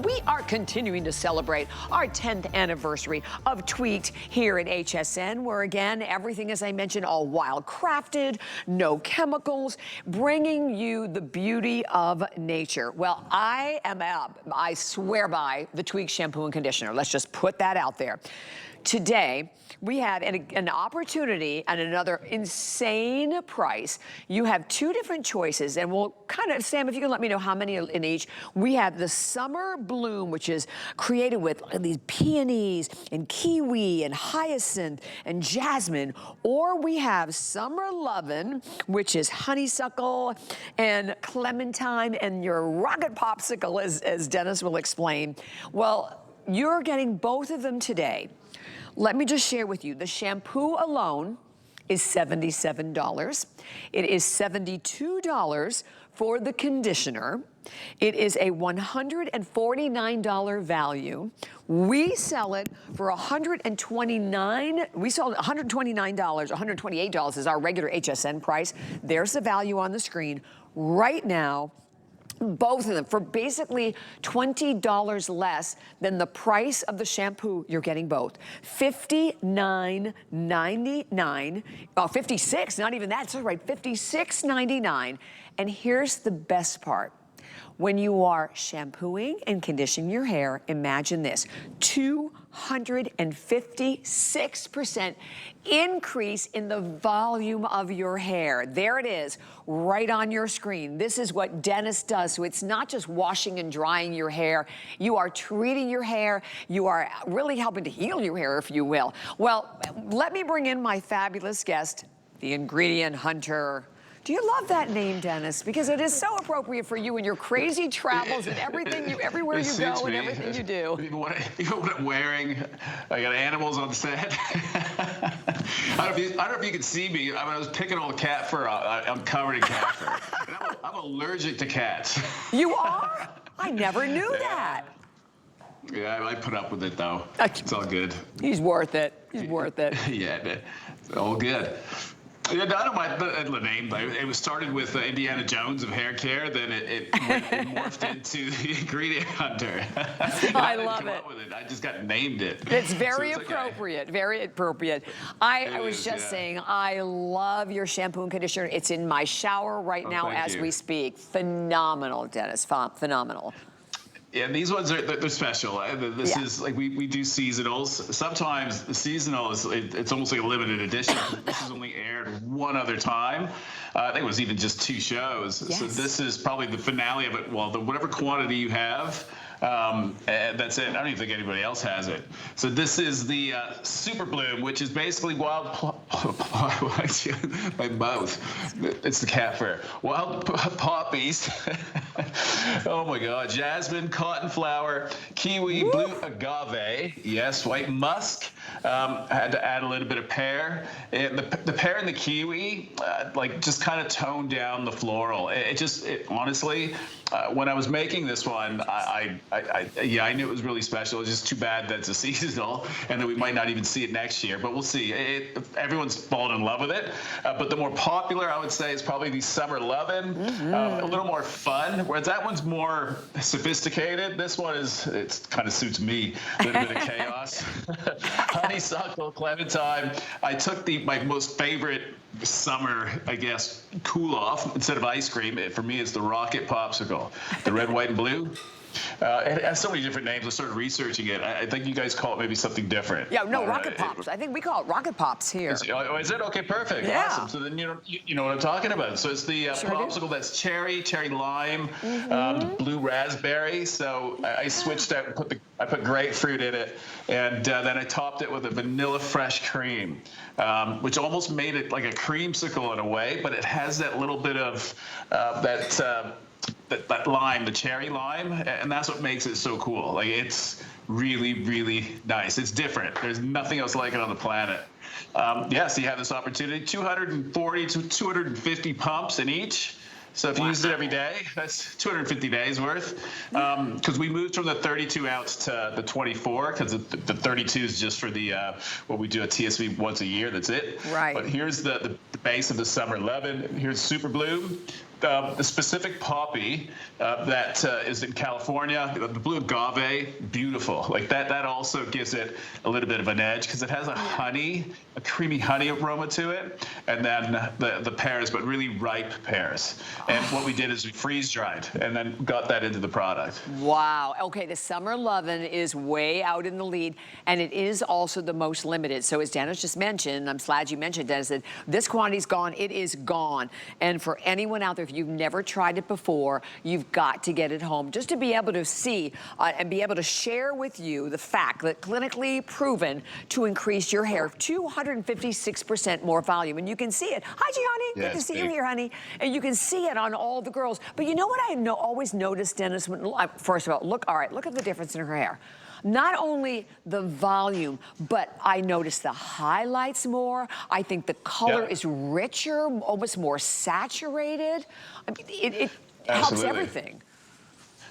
We are continuing to celebrate our 10th anniversary of Tweaked here at HSN, where again, everything, as I mentioned, all wild crafted, no chemicals, bringing you the beauty of nature. Well, I swear by the Tweaked shampoo and conditioner. Let's just put that out there. Today, we have an opportunity at another insane price. You have two different choices, and we'll kind of, Sam, if you can let me know how many in each. We have the Summer Bloom, which is created with these peonies and kiwi and hyacinth and jasmine, or we have Summer Lovin', which is honeysuckle and clementine and your rocket popsicle, as Dennis will explain. Well, you're getting both of them today. Let me just share with you, the shampoo alone is $77. It is $72 for the conditioner. It is a $149 value. We sell it for $129. We sold $129, $128 is our regular HSN price. There's the value on the screen right now. Both of them for basically $20 less than the price of the shampoo. You're getting both. $59.99. Oh, $56, not even that. So right, $56.99. And here's the best part. When you are shampooing and conditioning your hair, imagine this, 256% increase in the volume of your hair. There it is, right on your screen. This is what Dennis does. So it's not just washing and drying your hair. You are treating your hair. You are really helping to heal your hair, if you will. Well, let me bring in my fabulous guest, the ingredient hunter. Do you love that name, Dennis? Because it is so appropriate for you and your crazy travels and everything, everywhere you go and everything you do. Even what I'm wearing, I got animals on set. I don't know if you can see me. I was picking all the cat fur. I'm covered in cat fur. And I'm allergic to cats. You are? I never knew that. Yeah, I put up with it though. It's all good. He's worth it. He's worth it. Yeah, it's all good. Yeah, I don't mind the name. It was started with Indiana Jones of hair care, then it morphed into the ingredient hunter. I love it. Up with it. I just got named it. It's very appropriate, very appropriate. I was just saying, I love your shampoo and conditioner. It's in my shower right now as we speak. Phenomenal, Dennis, phenomenal. Yeah, these ones they're special. This is like we do seasonals. Sometimes the seasonal it's almost like a limited edition. This is only aired one other time. I think it was even just 2 shows. Yes. So this is probably the finale of it. Well, whatever quantity you have. And that's it. I don't even think anybody else has it. So this is the Super Bloom, which is basically wild my mouth. It's the cat fur. Wild poppies. Oh my God. Jasmine, cotton flower, kiwi, blue agave. Yes, white musk. Had to add a little bit of pear. And the pear and the kiwi, like just kind of toned down the floral. Honestly, when I was making this one, I knew it was really special. It's just too bad that it's a seasonal and that we might not even see it next year, but we'll see. Everyone's fallen in love with it. But the more popular, I would say, is probably the Summer Lovin'. A little more fun, whereas that one's more sophisticated. This one it kind of suits me. A little bit of chaos. Honeysuckle, clementine. I took my most favorite summer, I guess, cool off instead of ice cream. For me, it's the rocket popsicle, the red, white, and blue. It has so many different names. I started researching it. I think you guys call it maybe something different. Yeah, no, Rocket Pops. I think we call it Rocket Pops here. Is it? Okay, perfect. Yeah. Awesome. So then you know what I'm talking about. So it's the popsicle that's cherry lime, blue raspberry. So I switched out and I put grapefruit in it, and then I topped it with a vanilla fresh cream, which almost made it like a creamsicle in a way, but it has that little bit of that lime, the cherry lime, and that's what makes it so cool. Like, it's really, really nice. It's different. There's nothing else like it on the planet. Yes, you have this opportunity. 240 to 250 pumps in each. So if you use it every day, that's 250 days worth. Because we moved from the 32 ounce to the 24, because the 32 is just for the what we do at TSV once a year. That's it. Right. But here's the base of the Summer Lovin'. Here's Super Bloom. the specific poppy that is in California, the blue agave, beautiful. Like that also gives it a little bit of an edge because it has a creamy honey aroma to it, and then the pears, but really ripe pears. And what we did is we freeze dried and then got that into the product. Wow. Okay, the Summer Lovin is way out in the lead, and it is also the most limited. So as Dennis just mentioned, I'm glad you mentioned, Dennis, that this quantity's gone. It is gone. And for anyone out there, if you've never tried it before, you've got to get it home just to be able to see and be able to share with you the fact that clinically proven to increase your hair 256% more volume. And you can see it. Hi, Gianni. Yeah, good to see big. you here, honey. And you can see it on all the girls. But you know what I always noticed, Dennis? First of all, look at the difference in her hair. Not only the volume, but I noticed the highlights more. I think the color is richer, almost more saturated. I mean, it helps everything.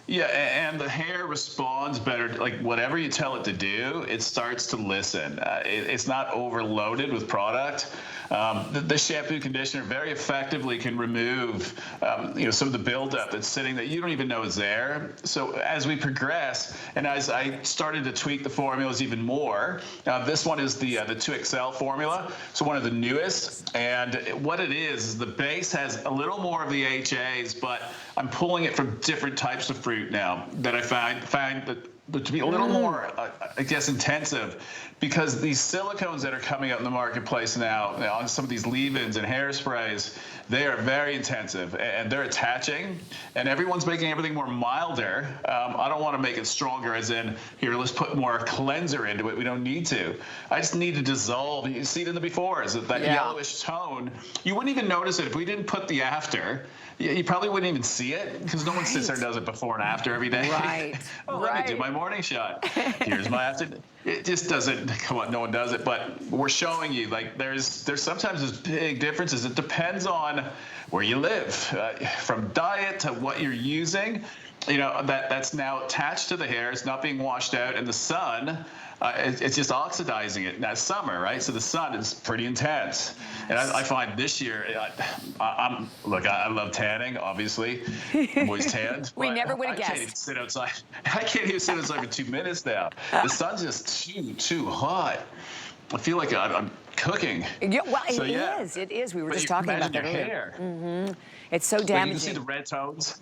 Yeah, and the hair responds better. Like whatever you tell it to do, it starts to listen. It's not overloaded with product. The shampoo conditioner very effectively can remove, some of the buildup that's sitting that you don't even know is there. So as we progress, and as I started to tweak the formulas even more, this one is the 2XL formula, so one of the newest. And what it is the base has a little more of the HAs, but I'm pulling it from different types of fruit now that I find that to be a little more, I guess, intensive, because these silicones that are coming out in the marketplace now on some of these leave-ins and hairsprays, they are very intensive and they're attaching, and everyone's making everything more milder. I don't want to make it stronger as in, here, let's put more cleanser into it. We don't need to. I just need to dissolve. You see it in the befores, that yellowish tone. You wouldn't even notice it if we didn't put the after. You probably wouldn't even see it because no one sits there and does it before and after every day. Right. Let me do my morning shot. Here's my after. It just doesn't come on. No one does it, but we're showing you like there's sometimes there's big differences. It depends on where you live, from diet to what you're using. That's now attached to the hair. It's not being washed out, and the sun. It's just oxidizing it. Now it's summer, right? So the sun is pretty intense. And I find this year, I love tanning, obviously. I'm always tanned. We never would have guessed. I can't even sit outside. I can't even sit outside for 2 minutes now. The sun's just too hot. I feel like I'm cooking. Yeah, well, it is. We were just talking about that earlier. Mm-hmm. It's so damaging. You can see the red tones.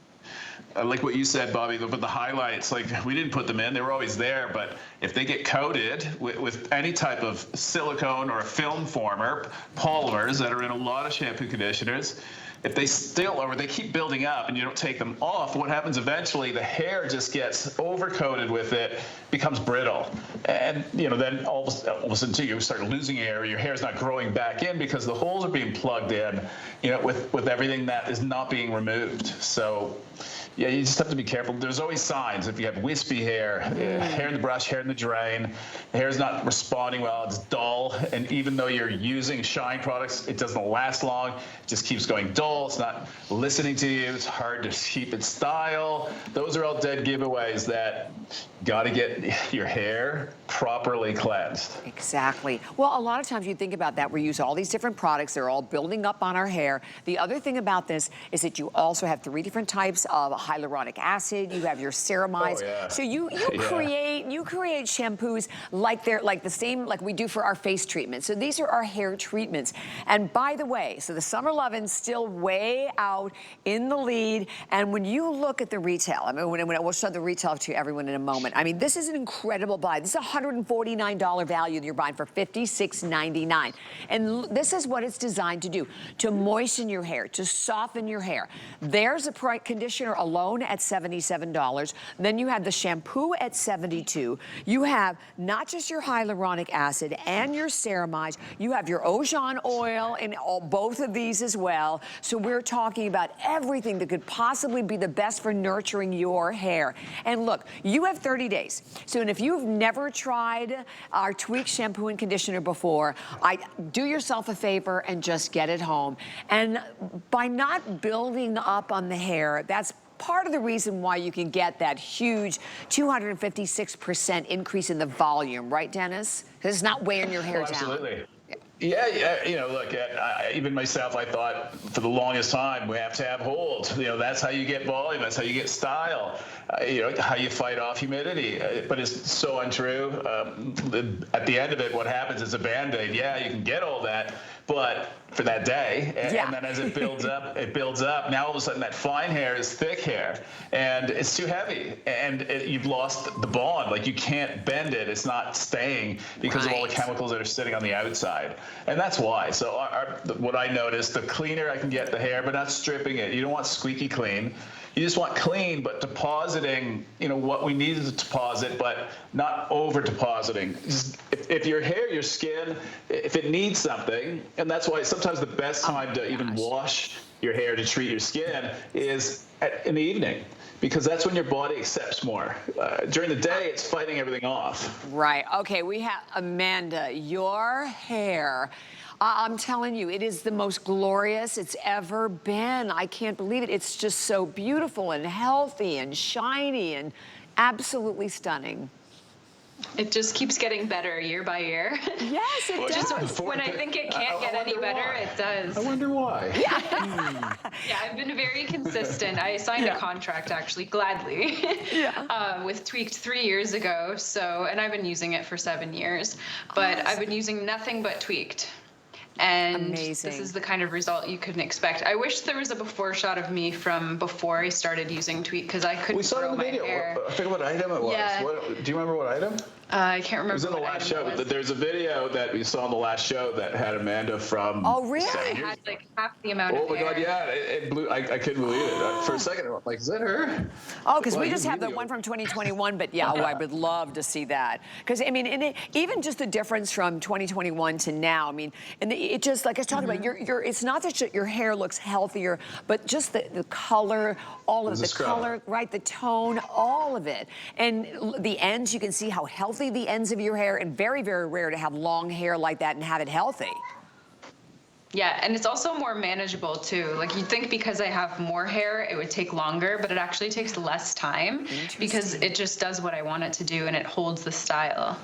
Like what you said, Bobby, but the highlights, like we didn't put them in, they were always there, but if they get coated with any type of silicone or a film former, polymers that are in a lot of shampoo conditioners, if they they keep building up and you don't take them off, what happens eventually, the hair just gets overcoated with it, becomes brittle. And, then all of a sudden, too, you start losing hair. Your hair's not growing back in because the holes are being plugged in, with everything that is not being removed. So, yeah, you just have to be careful. There's always signs. If you have wispy hair, hair in the brush, hair in the drain, the hair's not responding well, it's dull, and even though you're using shine products, it doesn't last long. It just keeps going dull. It's not listening to you. It's hard to keep its style. Those are all dead giveaways that got to get your hair properly cleansed. Exactly. Well, a lot of times you think about that. We use all these different products. They're all building up on our hair. The other thing about this is that you also have 3 different types of hyaluronic acid. You have your ceramides. So you create shampoos like the same like we do for our face treatment. So these are our hair treatments. And by the way, so the Summer Lovin's still way out in the lead. And when you look at the retail, I mean, we'll show the retail to everyone in a moment. I mean, this is an incredible buy. This is a $149 value that you're buying for $56.99. And this is what it's designed to do, to moisten your hair, to soften your hair. There's a conditioner alone at $77. Then you have the shampoo at $72. You have not just your hyaluronic acid and your ceramides, you have your ojon oil and both of these as well. So we're talking about everything that could possibly be the best for nurturing your hair. And look, you have 30 days. So if you've never tried our Tweak shampoo and conditioner before, do yourself a favor and just get it home. And by not building up on the hair, that's part of the reason why you can get that huge 256% increase in the volume, right, Dennis? Because it's not weighing your hair down. Absolutely. Yeah, you know, look, even myself, I thought for the longest time we have to have hold. You know, that's how you get volume, that's how you get style, you know, how you fight off humidity. But it's so untrue. At the end of it, what happens is a Band-Aid. Yeah, you can get all that, but for that day, and then as it builds up, it builds up. Now all of a sudden that fine hair is thick hair, and it's too heavy, and you've lost the bond. Like, you can't bend it. It's not staying because of all the chemicals that are sitting on the outside. And that's why. So what I noticed, the cleaner I can get the hair, but not stripping it. You don't want squeaky clean. You just want clean, but depositing, you know, what we need to deposit, but not over depositing. If your hair, your skin, if it needs something, and that's why sometimes the best time to even wash your hair to treat your skin is in the evening, because that's when your body accepts more. During the day, it's fighting everything off. Right. Okay, we have Amanda, your hair. I'm telling you, it is the most glorious it's ever been. I can't believe it. It's just so beautiful and healthy and shiny and absolutely stunning. It just keeps getting better year by year. Yes, it does. Just when I think it can't get any better, it does. I wonder why. Yeah, I've been very consistent. I signed a contract, actually, gladly, with Tweaked 3 years ago. So, and I've been using it for 7 years, but I've been using nothing but Tweaked. And this is the kind of result you couldn't expect. I wish there was a before shot of me from before I started using Tweaked, because I couldn't grow my hair. I forget what item it was. Yeah. Do you remember what item? I can't remember. It was in the last show. There's a video that we saw in the last show that had Amanda from. Oh, really? I had like half the amount of hair. Oh my God, yeah, it blew. I couldn't believe it. For a second, I'm like, is that her? Oh, because we just have the one from 2021, but yeah, I would love to see that. Because, I mean, even just the difference from 2021 to now, I mean, and it just, like I was talking about, it's not that your hair looks healthier, but just the color, all of the color, right, the tone, all of it. And the ends, you can see how healthy the ends of your hair, and very, very rare to have long hair like that and have it healthy. Yeah, and it's also more manageable too. Like, you'd think because I have more hair, it would take longer, but it actually takes less time because it just does what I want it to do, and it holds the style.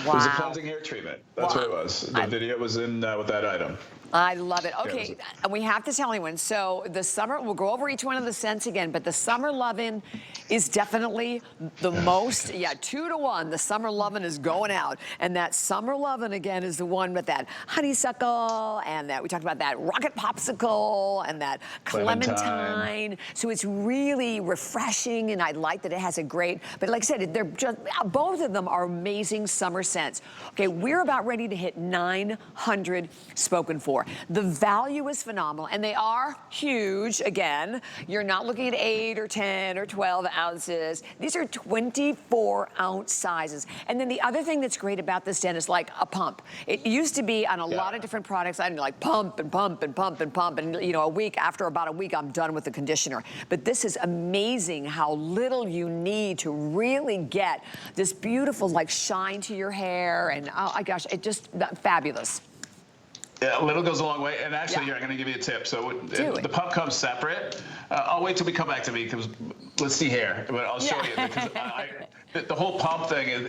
Wow. It was a cleansing hair treatment. That's what it was. The video was in with that item. I love it. Okay, and we have to tell anyone. So the summer, we'll go over each one of the scents again, but the Summer Lovin' is definitely the most, 2-to-1. The Summer Lovin' is going out. And that Summer Lovin', again, is the one with that honeysuckle and that, we talked about that rocket popsicle and that clementine. So it's really refreshing, and I like that it has a great, but like I said, they're just, both of them are amazing summer scents. Okay, we're about ready to hit 900 spoken for. The value is phenomenal, and they are huge. Again, you're not looking at 8 or 10 or 12 ounces. These are 24-ounce sizes. And then the other thing that's great about this, Den, is like a pump. It used to be on a lot of different products, I'd like pump and pump and pump and pump, and you know, after about a week, I'm done with the conditioner. But this is amazing how little you need to really get this beautiful like shine to your hair, and oh my gosh, it just fabulous. Yeah, a little goes a long way. And actually, here, I'm going to give you a tip. So the pump comes separate. I'll wait till we come back to me, because let's see here. But I'll show you. Because the whole pump thing,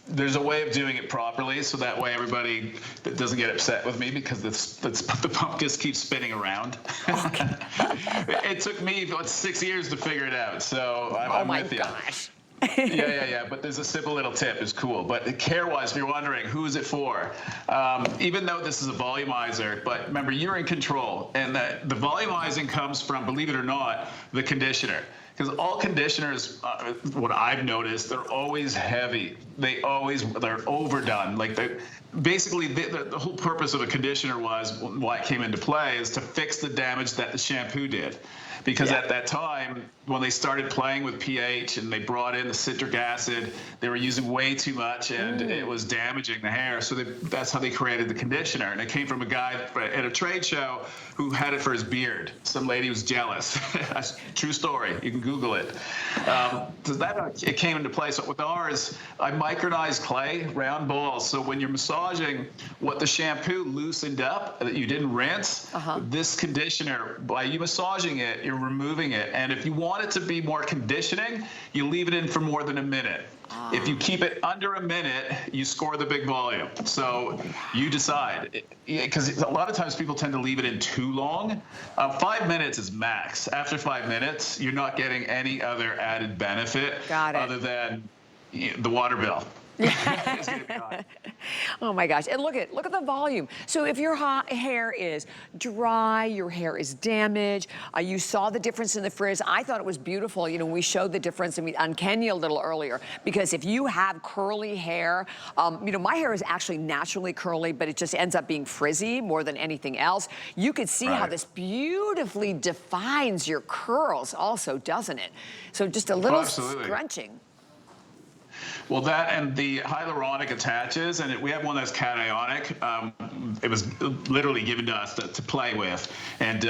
there's a way of doing it properly, so that way everybody doesn't get upset with me, because the pump just keeps spinning around. It took me 6 years to figure it out. So I'm with you. Gosh. Yeah. But there's a simple little tip. It's cool. But care-wise, if you're wondering, who is it for? Even though this is a volumizer, but remember, you're in control. And the volumizing comes from, believe it or not, the conditioner. Because all conditioners, what I've noticed, they're always heavy. They're overdone. Like, basically, the whole purpose of a conditioner why it came into play is to fix the damage that the shampoo did. Because at that time, when they started playing with pH and they brought in the citric acid, they were using way too much, and it was damaging the hair. So that's how they created the conditioner. And it came from a guy at a trade show who had it for his beard. Some lady was jealous. True story. You can Google it. So it came into play. So with ours, I micronized clay, round balls. So when you're massaging, what the shampoo loosened up that you didn't rinse, this conditioner, by you massaging it, you're removing it. And if you want it to be more conditioning, you leave it in for more than a minute. If you keep it under a minute, you score the big volume. So you decide, because a lot of times people tend to leave it in too long. 5 minutes is max. After 5 minutes, you're not getting any other added benefit other than the water bill. Oh my gosh, and look at the volume. So if your hair is dry, your hair is damaged, you saw the difference in the frizz. I thought it was beautiful. You know, we showed the difference on Kenya a little earlier, because if you have curly hair, you know, my hair is actually naturally curly, but it just ends up being frizzy more than anything else. You could see how this beautifully defines your curls also, doesn't it? So just a little scrunching. Well, that and the hyaluronic attaches, and we have one that's cationic. It was literally given to us to play with and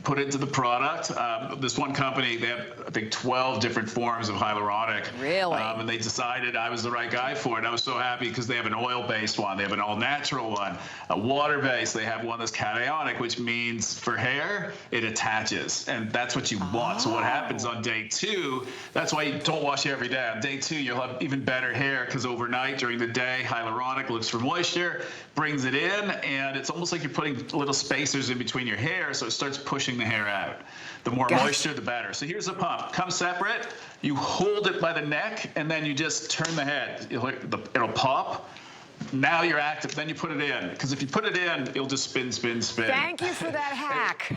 put into the product. This one company, they have, I think, 12 different forms of hyaluronic. Really? And they decided I was the right guy for it. I was so happy because they have an oil-based one. They have an all-natural one, a water-based. They have one that's cationic, which means for hair, it attaches. And that's what you want. So what happens on day 2, that's why you don't wash it every day. On day 2, you'll have even better hair, because overnight during the day, hyaluronic looks for moisture, brings it in, and it's almost like you're putting little spacers in between your hair, so it starts pushing the hair out. The more moisture, the better. So here's the pump. Comes separate. You hold it by the neck, and then you just turn the head. It'll pop. Now you're active, then you put it in. Because if you put it in, it'll just spin, spin, spin. Thank you for that hack.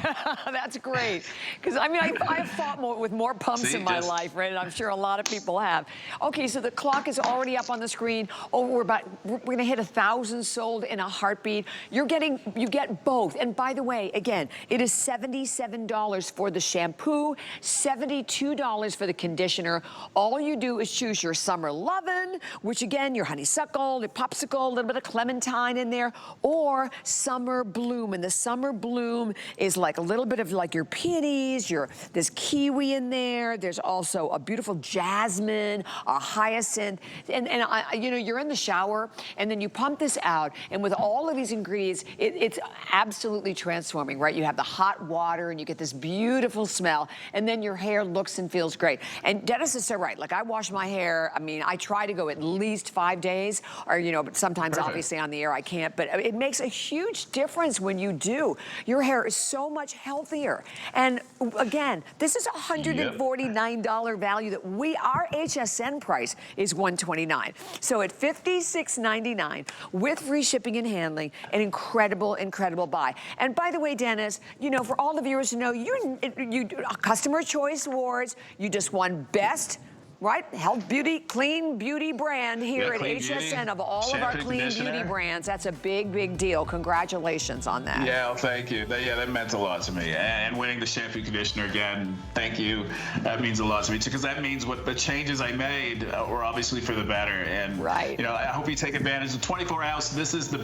That's great. Because, I mean, I've fought with more pumps in my life, right? And I'm sure a lot of people have. Okay, so the clock is already up on the screen. Oh, we're going to hit 1,000 sold in a heartbeat. You get both. And by the way, again, it is $77 for the shampoo, $72 for the conditioner. All you do is choose your summer Lovin, which again, your honeysuckle, your popsicle, a little bit of clementine in there, or summer bloom. And the summer bloom is like a little bit of like your peonies, there's kiwi in there. There's also a beautiful jasmine, a hyacinth. And you know, you're in the shower and then you pump this out, and with all of these ingredients, it's absolutely transforming, right? You have the hot water and you get this beautiful smell, and then your hair looks and feels great. And Dennis is so right. Like, I wash my hair, I mean, I try to go at least 5 days, or, you know, but sometimes obviously on the air I can't, but it makes a huge difference when you do. Your hair is so much healthier. And again, this is a $149 value that our HSN price is $129. So at $56.99 with free shipping and handling, an incredible, incredible buy. And by the way, Dennis, you know, for all the viewers to know, you Customer Choice Awards, you just won Best, right? Health Beauty, Clean Beauty brand here at HSN of all of our clean beauty brands. That's a big, big deal. Congratulations on that. Yeah, well, thank you. That meant a lot to me. And winning the shampoo conditioner again, thank you. That means a lot to me too, because that means what the changes I made were obviously for the better. And you know, I hope you take advantage of 24 ounce. This is the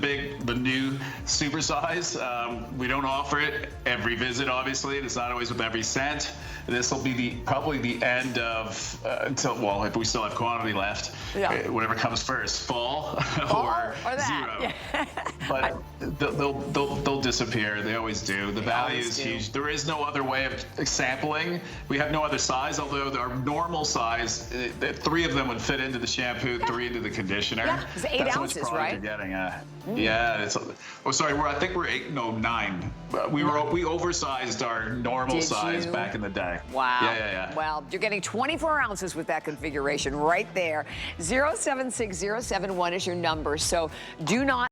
new super size. We don't offer it every visit, obviously. It's not always with every scent. This will be probably the end of well, if we still have quantity left, whatever comes first, fall or zero. But they'll disappear. They always do. The value is huge. There is no other way of sampling. We have no other size, although our normal size, 3 of them would fit into the shampoo, 3 into the conditioner. Yeah, it's 8 ounces, right? You're getting. Yeah, it's. Oh, sorry. I think we're 9. We oversized our normal size back in the day. Wow. Yeah. Well, you're getting 24 ounces with that configuration right there. 076071 is your number. So do not